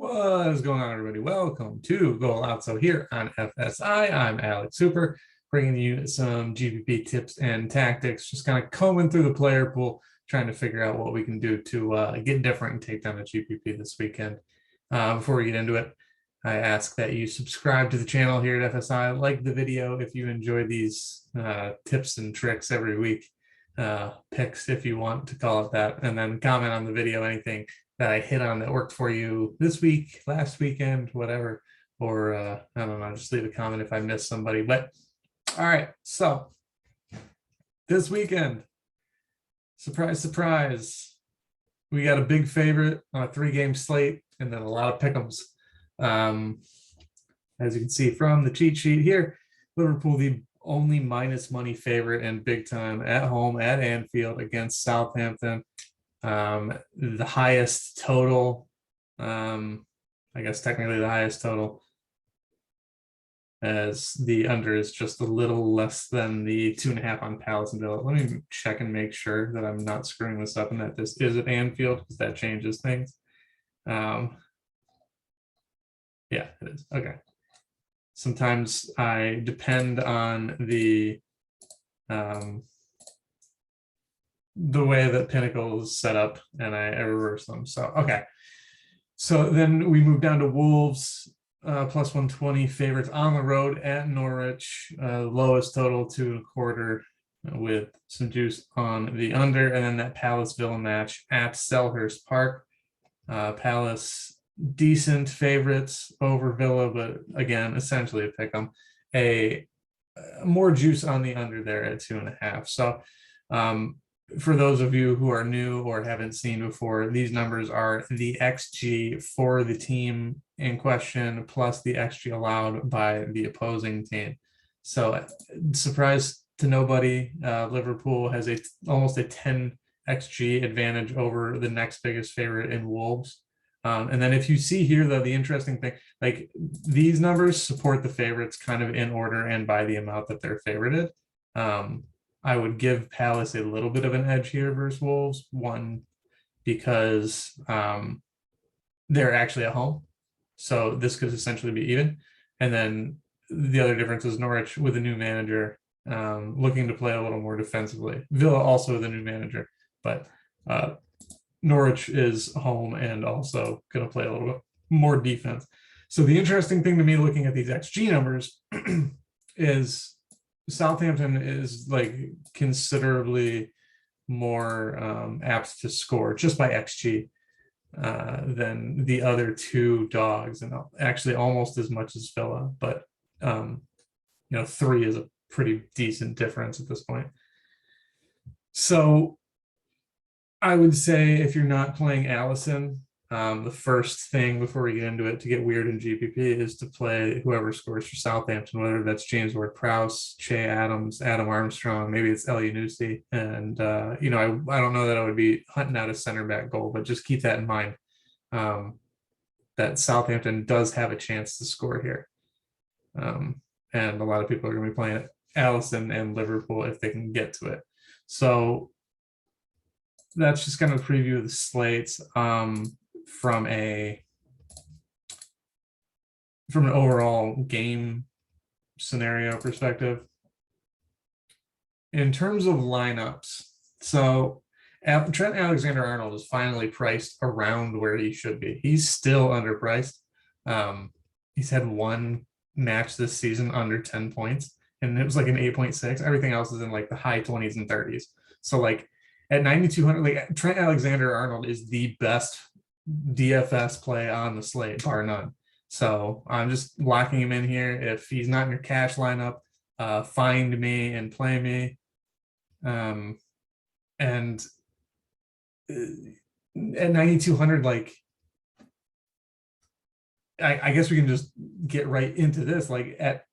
What is going on, everybody? Welcome to GOALAZO here on FSI. I'm Alex Hooper, bringing you some GPP tips and tactics, just kind of combing through the player pool, trying to figure out what we can do to get different and take down the GPP this weekend. Before we get into it, I ask that you subscribe to the channel here at FSI, like the video if you enjoy these tips and tricks every week, picks if you want to call it that, and then comment on the video anything that I hit on that worked for you this week, last weekend, whatever, or I don't know, just leave a comment if I missed somebody. But all right, so this weekend, surprise, surprise, we got a big favorite on a 3-game slate and then a lot of pick'ems. As you can see from the cheat sheet here, Liverpool, the only minus money favorite and big time at home at Anfield against Southampton. The highest total, I guess technically the highest total, as the under is just a little less than the 2.5 on Palace and Villa. Let me check and make sure that I'm not screwing this up and that this is at Anfield, because that changes things. Yeah, it is. Okay. Sometimes I depend on the way that Pinnacle is set up, and I reverse them. So, okay. So then we move down to Wolves, plus 120 favorites on the road at Norwich, lowest total 2.25 with some juice on the under, and then that Palace Villa match at Selhurst Park. Palace decent favorites over Villa, but again, essentially a pick 'em. More juice on the under there at 2.5. So, for those of you who are new or haven't seen before, these numbers are the XG for the team in question plus the XG allowed by the opposing team. So, surprise to nobody, Liverpool has almost a 10 XG advantage over the next biggest favorite in Wolves. And then if you see here, though, the interesting thing, like these numbers support the favorites kind of in order and by the amount that they're favorited. I would give Palace a little bit of an edge here versus Wolves. One, because they're actually at home, so this could essentially be even. And then the other difference is Norwich with a new manager, looking to play a little more defensively. Villa also with a new manager, but Norwich is home and also going to play a little bit more defense. So the interesting thing to me looking at these XG numbers is Southampton is like considerably more apt to score just by XG than the other two dogs, and actually almost as much as Villa, but 3 is a pretty decent difference at this point. So I would say if you're not playing Allison, the first thing before we get into it to get weird in GPP is to play whoever scores for Southampton, whether that's James Ward-Prowse, Che Adams, Adam Armstrong, maybe it's Elyounoussi. And, I don't know that I would be hunting out a center back goal, but just keep that in mind, that Southampton does have a chance to score here. And a lot of people are going to be playing Allison and Liverpool if they can get to it. So that's just kind of a preview of the slates. From an overall game scenario perspective. In terms of lineups, so Trent Alexander-Arnold is finally priced around where he should be. He's still underpriced. He's had one match this season under 10 points, and it was like an 8.6. Everything else is in like the high 20s and 30s. So like at 9,200, like Trent Alexander-Arnold is the best DFS play on the slate, bar none. So I'm just locking him in here. If he's not in your cash lineup, find me and play me. And at 9,200, like I guess we can just get right into this. Like at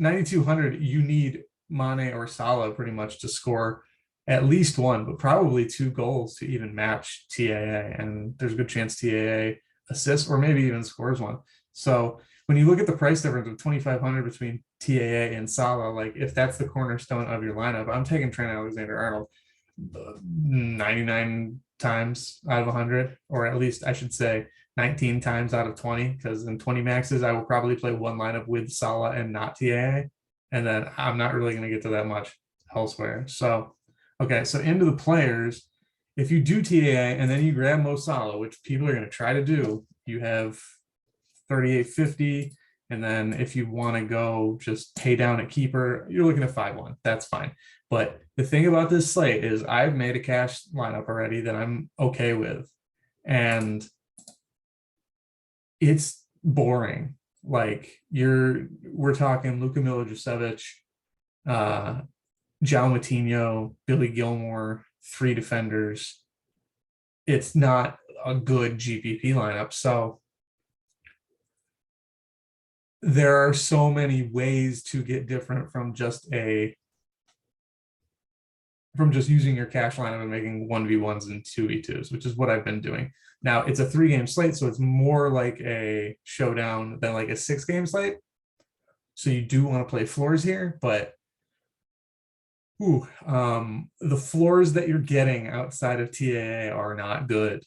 9,200, you need Mane or Salah pretty much to score at least one, but probably 2 goals to even match TAA. And there's a good chance TAA assists or maybe even scores one. So when you look at the price difference of 2,500 between TAA and Salah, like if that's the cornerstone of your lineup, I'm taking Trent Alexander-Arnold 99 times out of 100, or at least I should say 19 times out of 20, because in 20 maxes, I will probably play one lineup with Salah and not TAA. And then I'm not really going to get to that much elsewhere. So, okay, so into the players, if you do TAA and then you grab Mo Salah, which people are going to try to do, you have 38.50. And then if you want to go just pay down at keeper, you're looking at 5-1. That's fine. But the thing about this slate is I've made a cash lineup already that I'm okay with. And it's boring. Like we're talking Luka Milicevic, João Moutinho, Billy Gilmore, 3 defenders. It's not a good GPP lineup. So there are so many ways to get different from just using your cash lineup and making 1v1s and 2v2s, which is what I've been doing. Now it's a 3-game slate, so it's more like a showdown than like a 6-game slate. So you do want to play floors here, but the floors that you're getting outside of TAA are not good.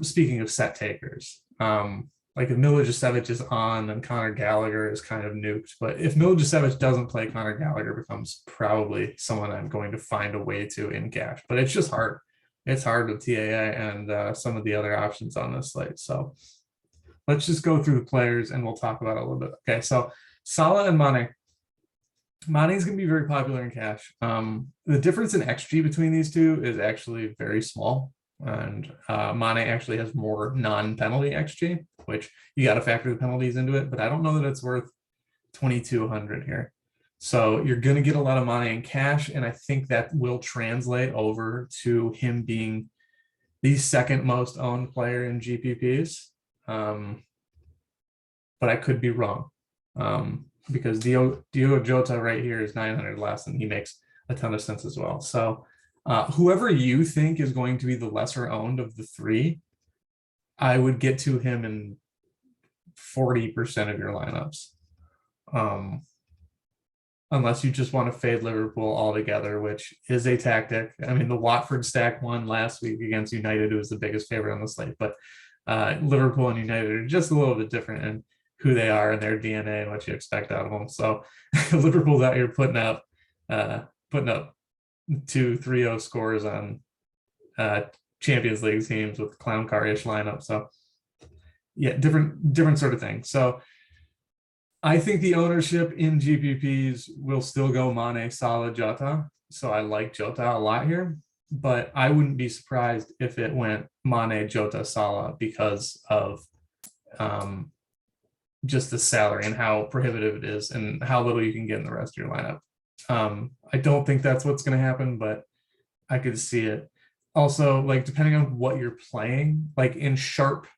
Speaking of set takers, like if Milicevic is on, then Conor Gallagher is kind of nuked. But if Milicevic doesn't play, Conor Gallagher becomes probably someone I'm going to find a way to in cash. But it's just hard. It's hard with TAA and some of the other options on this slate. So let's just go through the players and we'll talk about it a little bit. Okay, so Salah and Mane. Mane is going to be very popular in cash. The difference in XG between these two is actually very small. And Mane actually has more non-penalty XG, which you got to factor the penalties into it, but I don't know that it's worth 2,200 here. So you're going to get a lot of Mane in cash, and I think that will translate over to him being the second most owned player in GPPs. But I could be wrong, because Diogo Jota right here is 900 less, and he makes a ton of sense as well. So whoever you think is going to be the lesser owned of the 3, I would get to him in 40% of your lineups. Unless you just want to fade Liverpool altogether, which is a tactic. I mean, the Watford stack won last week against United, who was the biggest favorite on the slate, but Liverpool and United are just a little bit different in who they are and their DNA and what you expect out of them. So Liverpool's out here putting up 2-3-0 scores on Champions League teams with clown car-ish lineup. So yeah, different sort of thing. So I think the ownership in GPPs will still go Mane, Salah, Jota. So I like Jota a lot here, but I wouldn't be surprised if it went Mane, Jota, Salah because of just the salary and how prohibitive it is and how little you can get in the rest of your lineup. I don't think that's what's going to happen, but I could see it. Also, like depending on what you're playing, like in sharp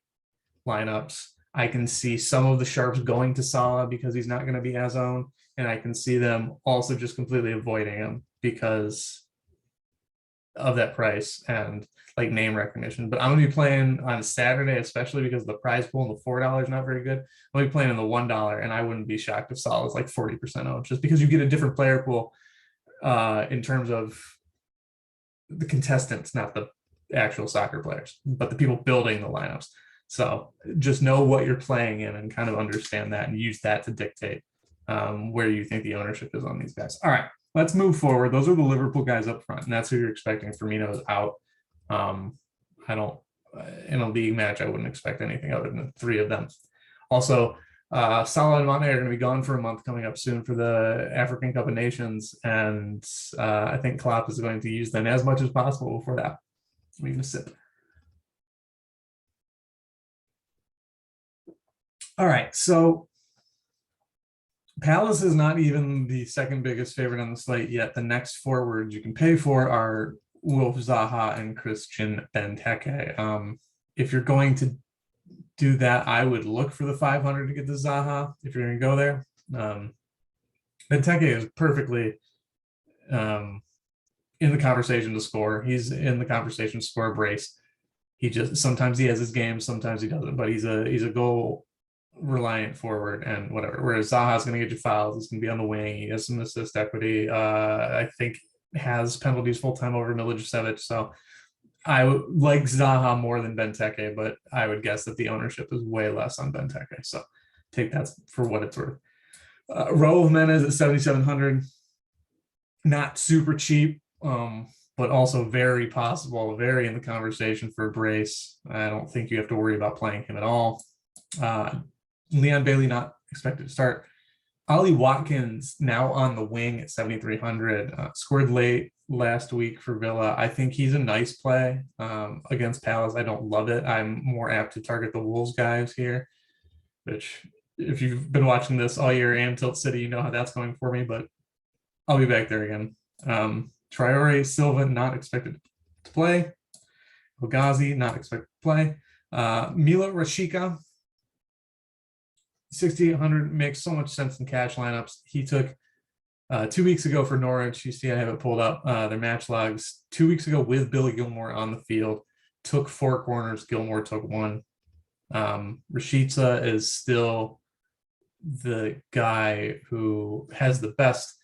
lineups, I can see some of the sharps going to Salah because he's not going to be as owned, and I can see them also just completely avoiding him because of that price and like name recognition. But I'm gonna be playing on Saturday, especially because the prize pool in the $4 is not very good. I'm gonna be playing in the $1, and I wouldn't be shocked if Salah is like 40% owned, just because you get a different player pool in terms of the contestants, not the actual soccer players, but the people building the lineups. So just know what you're playing in and kind of understand that and use that to dictate where you think the ownership is on these guys. All right, let's move forward. Those are the Liverpool guys up front, and that's who you're expecting. Firmino's out. I don't, in a league match, I wouldn't expect anything other than 3 of them. Also, Salah and Mane are going to be gone for a month coming up soon for the African Cup of Nations, and I think Klopp is going to use them as much as possible before that. We can sip. All right, so Palace is not even the second biggest favorite on the slate yet. The next forwards you can pay for are Wilf Zaha and Christian Benteke. If you're going to do that, I would look for the 500 to get the Zaha if you're going to go there. Benteke is perfectly in the conversation to score. He's in the conversation to score a brace. He just sometimes he has his games, sometimes he doesn't, but he's a goal reliant forward and whatever. Whereas Zaha's going to get you fouls. He's going to be on the wing. He has some assist equity. I think has penalties full time over Milicevic. So I like Zaha more than Benteke, but I would guess that the ownership is way less on Benteke. So take that for what it's worth. Raul Jimenez at 7,700, not super cheap, but also very possible, very in the conversation for a brace. I don't think you have to worry about playing him at all. Leon Bailey not expected to start. Ollie Watkins now on the wing at 7,300, scored late last week for Villa. I think he's a nice play against Palace. I don't love it. I'm more apt to target the Wolves guys here, which if you've been watching this all year and Tilt City, you know how that's going for me, but I'll be back there again. Traore Silva not expected to play. Ogazi not expected to play. Milo Rashica, 6,800 makes so much sense in cash lineups. He took 2 weeks ago for Norwich. You see, I have it pulled up. Their match logs 2 weeks ago with Billy Gilmore on the field. Took 4 corners. Gilmore took 1. Rashica is still the guy who has the best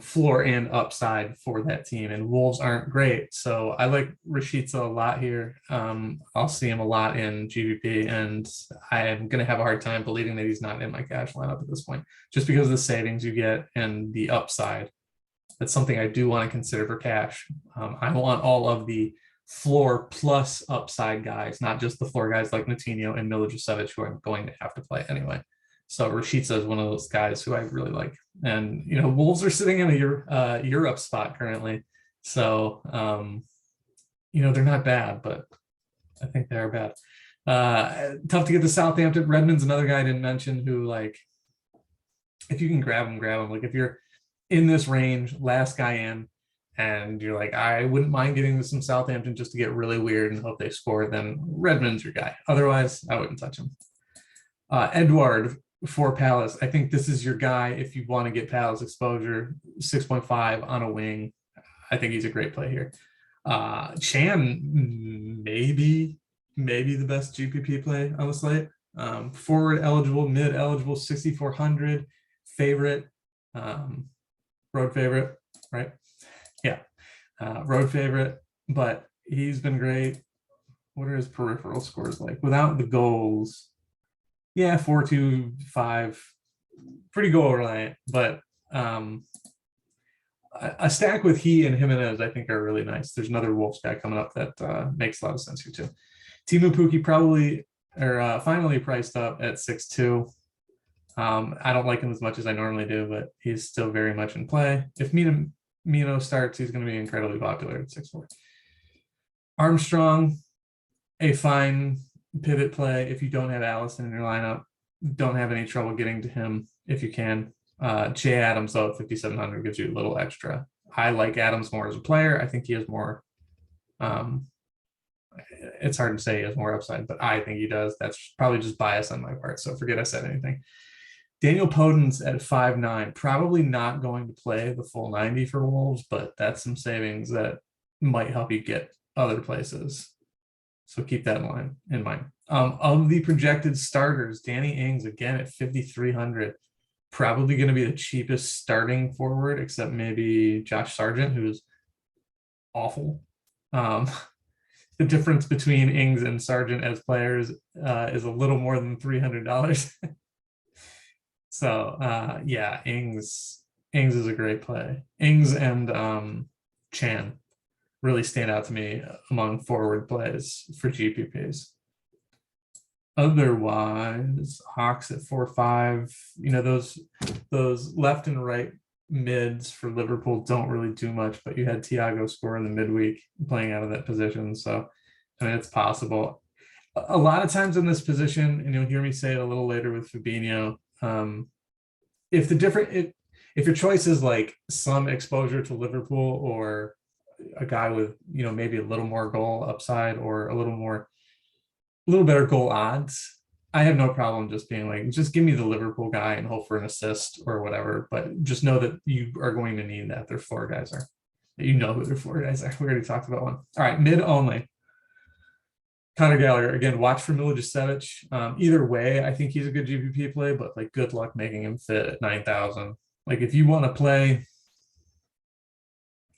floor and upside for that team, and Wolves aren't great, so I like Rashica a lot here. I'll see him a lot in GPP, and I am going to have a hard time believing that he's not in my cash lineup at this point, just because of the savings you get and the upside. That's something I do want to consider for cash. I want all of the floor plus upside guys, not just the floor guys like Natinho and Milivojevic, who I'm going to have to play anyway. So Rashica is one of those guys who I really like. And, you know, Wolves are sitting in a Europe spot currently. So, you know, they're not bad, but I think they are bad. Tough to get to Southampton. Redmond's another guy I didn't mention who, like, if you can grab him, grab him. Like, if you're in this range, last guy in, and you're like, I wouldn't mind getting to some Southampton just to get really weird and hope they score, then Redmond's your guy. Otherwise, I wouldn't touch him. Edouard for Palace. I think this is your guy if you want to get Palace exposure. 6.5 on a wing. I think he's a great play here. Chan, maybe the best GPP play on the slate. Forward eligible, mid eligible, 6,400. Favorite, road favorite, right? Yeah, road favorite, but he's been great. What are his peripheral scores like? Without the goals, yeah, 4.25, pretty goal reliant, but a stack with he and Jimenez, I think, are really nice. There's another Wolves guy coming up that makes a lot of sense here too. Timu Pukki finally priced up at 6.2. I don't like him as much as I normally do, but he's still very much in play. If Mino starts, he's going to be incredibly popular at 6.4. Armstrong, a fine pivot play if you don't have Allison in your lineup. Don't have any trouble getting to him if you can. Che Adams, though, at 5,700 gives you a little extra. I like Adams more as a player. I think he has more. It's hard to say he has more upside, but I think he does. That's probably just bias on my part, so forget I said anything. Daniel Podence at 5.9, probably not going to play the full 90 for Wolves, but that's some savings that might help you get other places. So keep that in mind. Of the projected starters, Danny Ings again at 5,300, probably going to be the cheapest starting forward, except maybe Josh Sargent, who's awful. The difference between Ings and Sargent as players is a little more than $300. So yeah, Ings is a great play. Ings and Chan really stand out to me among forward plays for GPPs. Otherwise, Hawks at 4.5. You know, those left and right mids for Liverpool don't really do much, but you had Thiago score in the midweek playing out of that position. So, I mean, it's possible. A lot of times in this position, and you'll hear me say it a little later with Fabinho, if your choice is like some exposure to Liverpool or a guy with, you know, maybe a little more goal upside or a little better goal odds, I have no problem just being like, just give me the Liverpool guy and hope for an assist or whatever. But just know that you are going to need that. Their floor guys are. You know who their floor guys are. We already talked about one. All right, mid only. Conor Gallagher, again, watch for Milivojevic. Either way, I think he's a good GPP play, but like good luck making him fit at 9,000. Like if you want to play,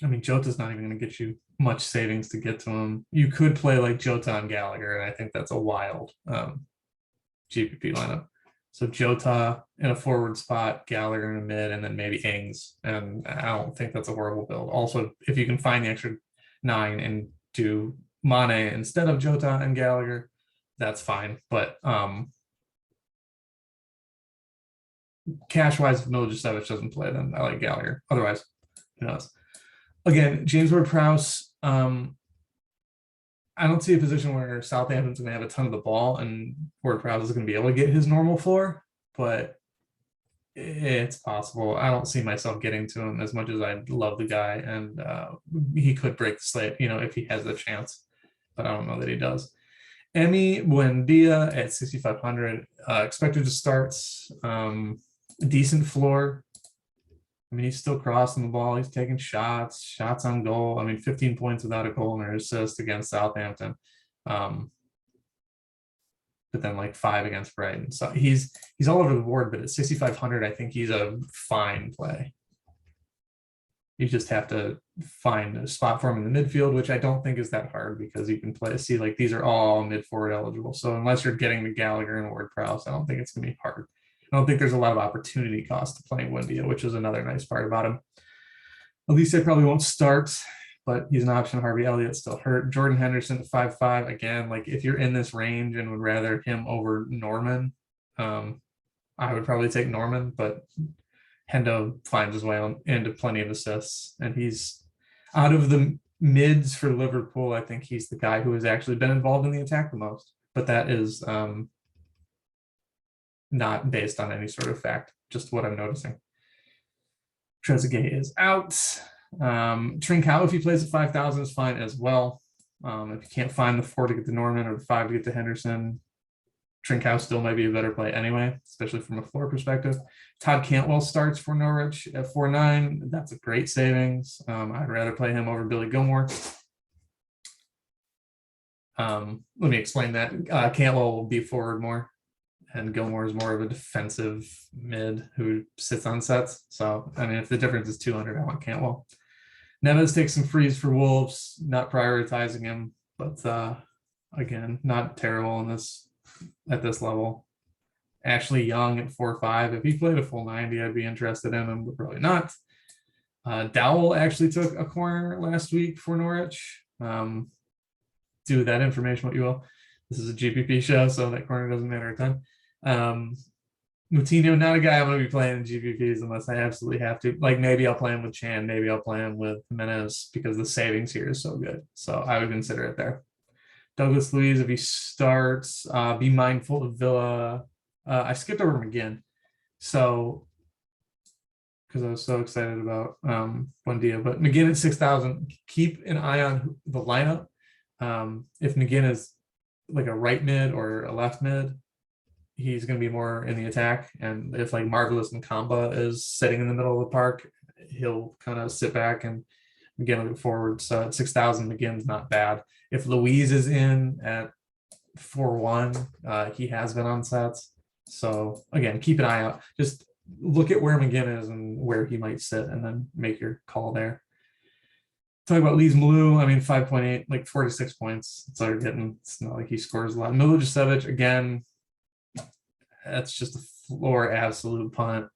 I mean, Jota's not even going to get you much savings to get to him. You could play like Jota and Gallagher, and I think that's a wild GPP lineup. So Jota in a forward spot, Gallagher in a mid, and then maybe Ings. And I don't think that's a horrible build. Also, if you can find the extra 9 and do Mane instead of Jota and Gallagher, that's fine. But cash-wise, if Milivojevic doesn't play, then I like Gallagher. Otherwise, who knows? Again, James Ward-Prowse, I don't see a position where Southampton's going to have a ton of the ball and Ward-Prowse is going to be able to get his normal floor, but it's possible. I don't see myself getting to him as much as I love the guy, and he could break the slate, if he has the chance, but I don't know that he does. Emi Buendia at 6,500, expected to start, decent floor. I mean, he's still crossing the ball. He's taking shots on goal. I mean, 15 points without a goal and an assist against Southampton. But then like 5 against Brighton. So he's all over the board, but at 6,500, I think he's a fine play. You just have to find a spot for him in the midfield, which I don't think is that hard because you can see like these are all mid forward eligible. So unless you're getting the Gallagher and Ward-Prowse, I don't think it's going to be hard. I don't think there's a lot of opportunity cost to playing Buendia, which is another nice part about him. At least I probably won't start, but he's an option. Harvey Elliott's still hurt. Jordan Henderson at 5.5. Again, like if you're in this range and would rather him over Norman, I would probably take Norman, but Hendo finds his way into plenty of assists. And he's out of the mids for Liverpool. I think he's the guy who has actually been involved in the attack the most, but that is not based on any sort of fact, just what I'm noticing. Trezeguet is out. Trincao, if he plays at 5,000, is fine as well. If you can't find the 4 to get to Norman or the 5 to get to Henderson, Trincao still might be a better play anyway, especially from a floor perspective. Todd Cantwell starts for Norwich at 4.9. That's a great savings. I'd rather play him over Billy Gilmore. Let me explain that. Cantwell will be forward more, and Gilmore is more of a defensive mid who sits on sets. So, I mean, if the difference is 200, I want Cantwell. Neves takes some frees for Wolves, not prioritizing him, but again, not terrible at this level. Ashley Young at 4.5. If he played a full 90, I'd be interested in him, but probably not. Dowell actually took a corner last week for Norwich. Do with that information what you will. This is a GPP show, so that corner doesn't matter a ton. Moutinho, not a guy I'm going to be playing in GPPs unless I absolutely have to. Like maybe I'll play him with Chan, maybe I'll play him with Jimenez because the savings here is so good. So I would consider it there. Douglas Luiz, if he starts, be mindful of Villa. I skipped over McGinn, so because I was so excited about Buendia, but McGinn at 6,000. Keep an eye on the lineup. If McGinn is like a right mid or a left mid, he's going to be more in the attack. And if like Marvelous Nkamba is sitting in the middle of the park, he'll kind of sit back and McGinn will get forward. So at 6,000, McGinn's not bad. If Louise is in at 4.1, he has been on sets. So again, keep an eye out. Just look at where McGinn is and where he might sit and then make your call there. Talk about Lees Malou. I mean, 5.8, like 46 points. That's all you're getting. It's not like he scores a lot. Milivojevic, again, that's just a floor absolute punt.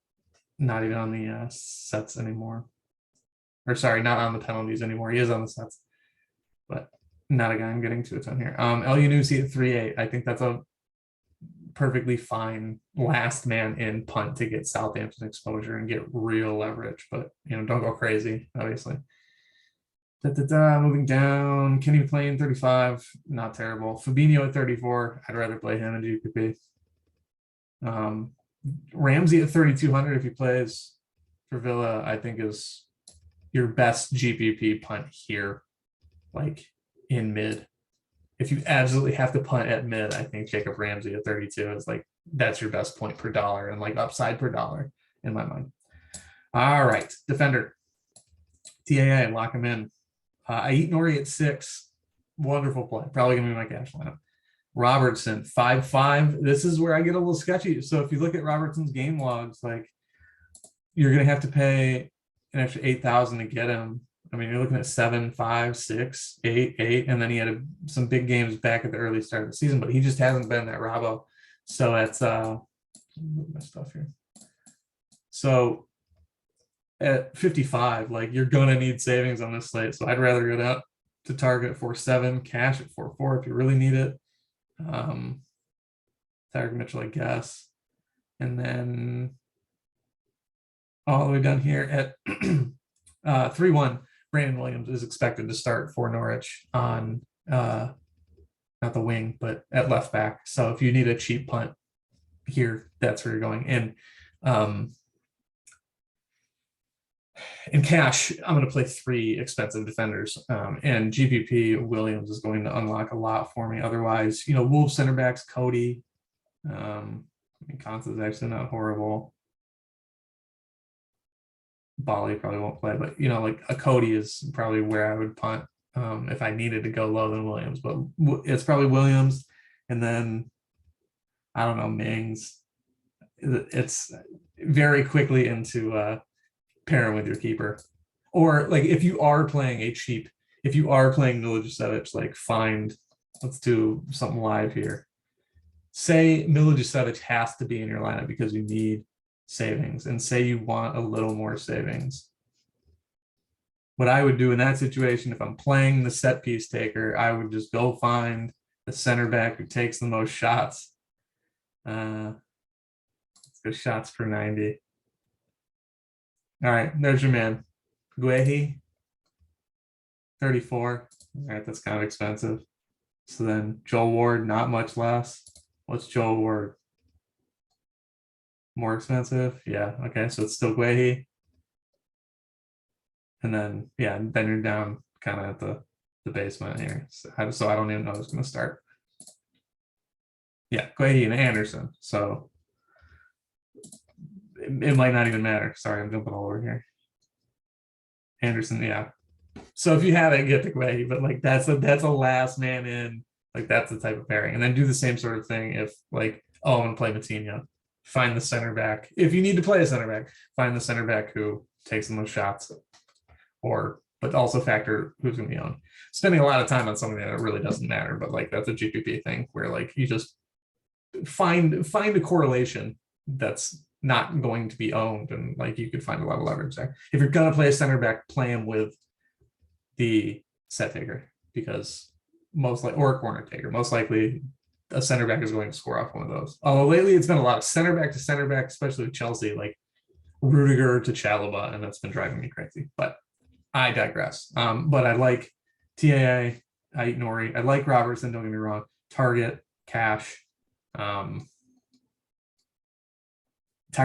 Not even on the sets anymore. Or sorry, not on the penalties anymore. He is on the sets, but not a guy I'm getting to a ton here. El Yunusi at 3.8. I think that's a perfectly fine last man in punt to get Southampton exposure and get real leverage, but don't go crazy, obviously. Moving down, Kenny McLean 35, not terrible. Fabinho at 34, I'd rather play him in GPP. Ramsey at 3,200 if he plays for Villa, I think is your best GPP punt here, like in mid. If you absolutely have to punt at mid, I think Jacob Ramsey at 32 is like, that's your best point per dollar and like upside per dollar in my mind. All right, defender. TAA, lock him in. Ait Nori at 6, wonderful play. Probably gonna be my cash lineup. Robertson 5.5. This is where I get a little sketchy. So if you look at Robertson's game logs, like you're gonna have to pay an extra 8,000 to get him. I mean, you're looking at 7, 5, 6, 8, 8, and then he had some big games back at the early start of the season, but he just hasn't been that Robbo. So that's move my stuff here. So at 55, like you're gonna need savings on this slate. So I'd rather go down to target 4.7, cash at 4.4 if you really need it. Tyreek Mitchell, I guess, and then all the way down here at 3-1. Brandon Williams is expected to start for Norwich on not the wing, but at left back. So if you need a cheap punt here, that's where you're going. And in cash, I'm going to play 3 expensive defenders, and GPP Williams is going to unlock a lot for me. Otherwise, Wolves center backs, Cody. Constance is actually not horrible. Bali probably won't play, but like a Cody is probably where I would punt if I needed to go low than Williams. But it's probably Williams, and then I don't know, Mings. It's very quickly into pairing with your keeper, or like if you are playing Milivojevic, like let's do something live here. Say Milivojevic has to be in your lineup because you need savings, and say you want a little more savings. What I would do in that situation, if I'm playing the set piece taker, I would just go find the center back who takes the most shots. Let's go shots per 90. All right, there's your man. Guehi, 34. All right, that's kind of expensive. So then Joel Ward, not much less. What's Joel Ward? More expensive? Yeah, okay, so it's still Guehi. And then, yeah, then you're down kind of at the basement here. So I don't even know who's going to start. Yeah, Guehi and Anderson. So it might not even matter. Sorry, I'm jumping all over here. Anderson, yeah. So if you have it, get the Guehi, but like that's a last man in. Like that's the type of pairing. And then do the same sort of thing if like, I'm going to play Matinho. Find the center back. If you need to play a center back, find the center back who takes the most shots, but also factor who's going to be on. Spending a lot of time on something that really doesn't matter, but like that's a GPP thing where like you just find a correlation that's not going to be owned, and like you could find a lot of leverage there. If you're going to play a center back, play him with the set taker, because or a corner taker, most likely a center back is going to score off one of those. Although lately it's been a lot of center back to center back, especially with Chelsea, like Rudiger to Chalobah, and that's been driving me crazy. But I digress. But I like TAA, I eat Nori. I like Robertson, don't get me wrong. Target, cash, Tyreek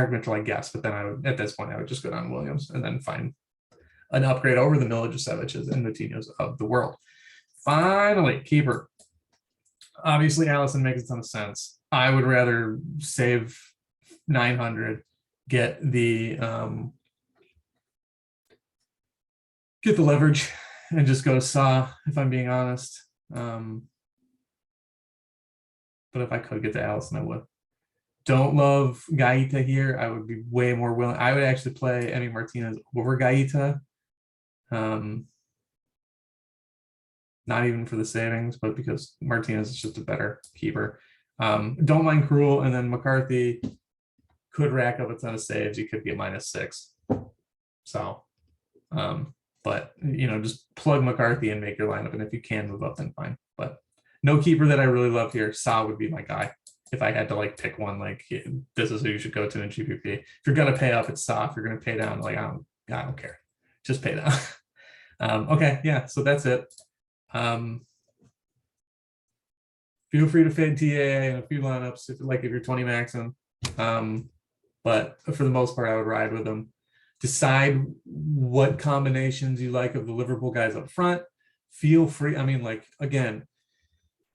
Mitchell, I guess. But then at this point, I would just go down Williams and then find an upgrade over the Milojevic's and Moutinho's of the world. Finally, keeper. Obviously, Allison makes a ton of sense. I would rather save 900, get the leverage, and just go Sa, if I'm being honest. But if I could get to Allison, I would. Don't love Gaita here. I would be way more willing. I would actually play Emi Martinez over Gaita. Not even for the savings, but because Martinez is just a better keeper. Don't mind Krul, and then McCarthy could rack up a ton of saves. He could get -6. So, but just plug McCarthy and make your lineup, and if you can move up, then fine. But no keeper that I really love here. Sa would be my guy. If I had to like pick one, like this is who you should go to in GPP. If you're gonna pay up, it's Sa. If you're gonna pay down, like I don't care. Just pay down. Okay, yeah. So that's it. Feel free to fade TAA in a few lineups if you're 20 maxing. But for the most part, I would ride with them. Decide what combinations you like of the Liverpool guys up front. Feel free. I mean, like, again,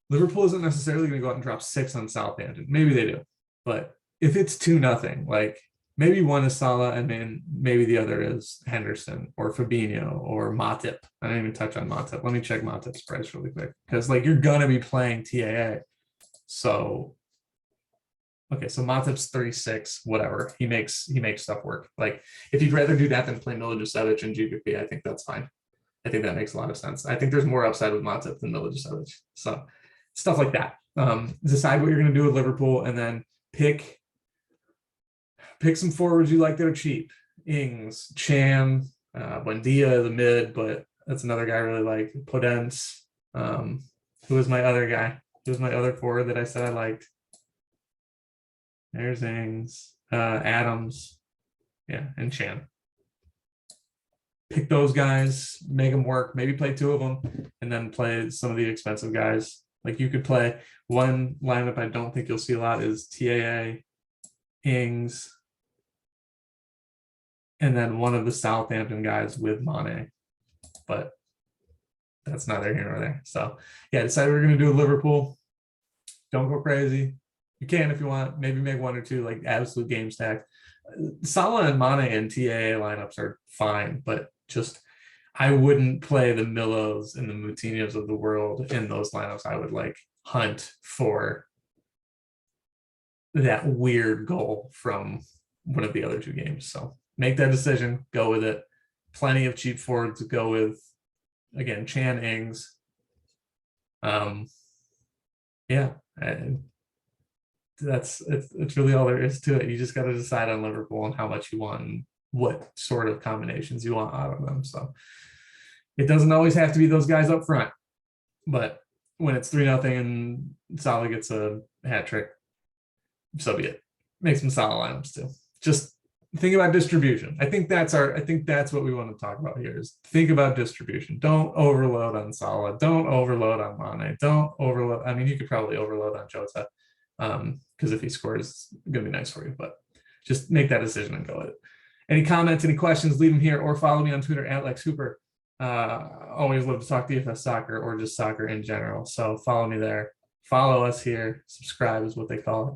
Liverpool isn't necessarily going to go out and drop 6 on Southampton. Maybe they do. But if it's 2-0, like maybe one is Salah and then maybe the other is Henderson or Fabinho or Matip. I didn't even touch on Matip. Let me check Matip's price really quick, because like you're going to be playing TAA. So, okay, so Matip's 36, whatever. He makes stuff work. Like if you'd rather do that than play Milivojevic and GPP, I think that's fine. I think that makes a lot of sense. I think there's more upside with Matip than Milivojevic. So stuff like that. Decide what you're going to do with Liverpool, and then pick some forwards you like that are cheap. Ings, Chan, Buendia, the mid, but that's another guy I really like. Podence. Who was my other guy? Who was my other forward that I said I liked? There's Ings, Adams, yeah, and Chan. Pick those guys, make them work. Maybe play 2 of them, and then play some of the expensive guys. Like you could play one lineup I don't think you'll see a lot is TAA, Ings, and then one of the Southampton guys with Mane. But that's neither here nor there. So yeah, decided we're going to do Liverpool. Don't go crazy. You can if you want. Maybe make 1 or 2 like absolute game stack. Salah and Mane and TAA lineups are fine, but just I wouldn't play the Milos and the Moutinhos of the world in those lineups. I would like hunt for that weird goal from one of the other 2 games. So make that decision, go with it. Plenty of cheap forwards to go with. Again, Chan, Ings. Yeah, it's really all there is to it. You just got to decide on Liverpool and how much you want and what sort of combinations you want out of them. So it doesn't always have to be those guys up front, but when it's 3-0 and Salah gets a hat trick, so be it. Make some Salah lineups too. Just think about distribution. I think that's what we want to talk about here is think about distribution. Don't overload on Salah. Don't overload on Mane. Don't overload. I mean, you could probably overload on Jota because if he scores, it's going to be nice for you, but just make that decision and go with it. Any comments, any questions, leave them here or follow me on Twitter at Lex Hooper. Always love to talk DFS soccer or just soccer in general. So follow me there. Follow us here. Subscribe is what they call it.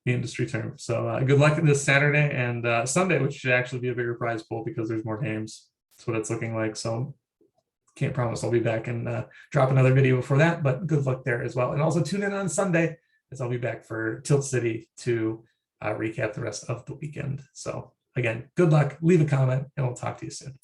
The industry term. So good luck this Saturday and Sunday, which should actually be a bigger prize pool because there's more games. That's what it's looking like. So can't promise I'll be back and drop another video before that, but good luck there as well. And also tune in on Sunday as I'll be back for Tilt City to recap the rest of the weekend. So again, good luck, leave a comment, and we'll talk to you soon.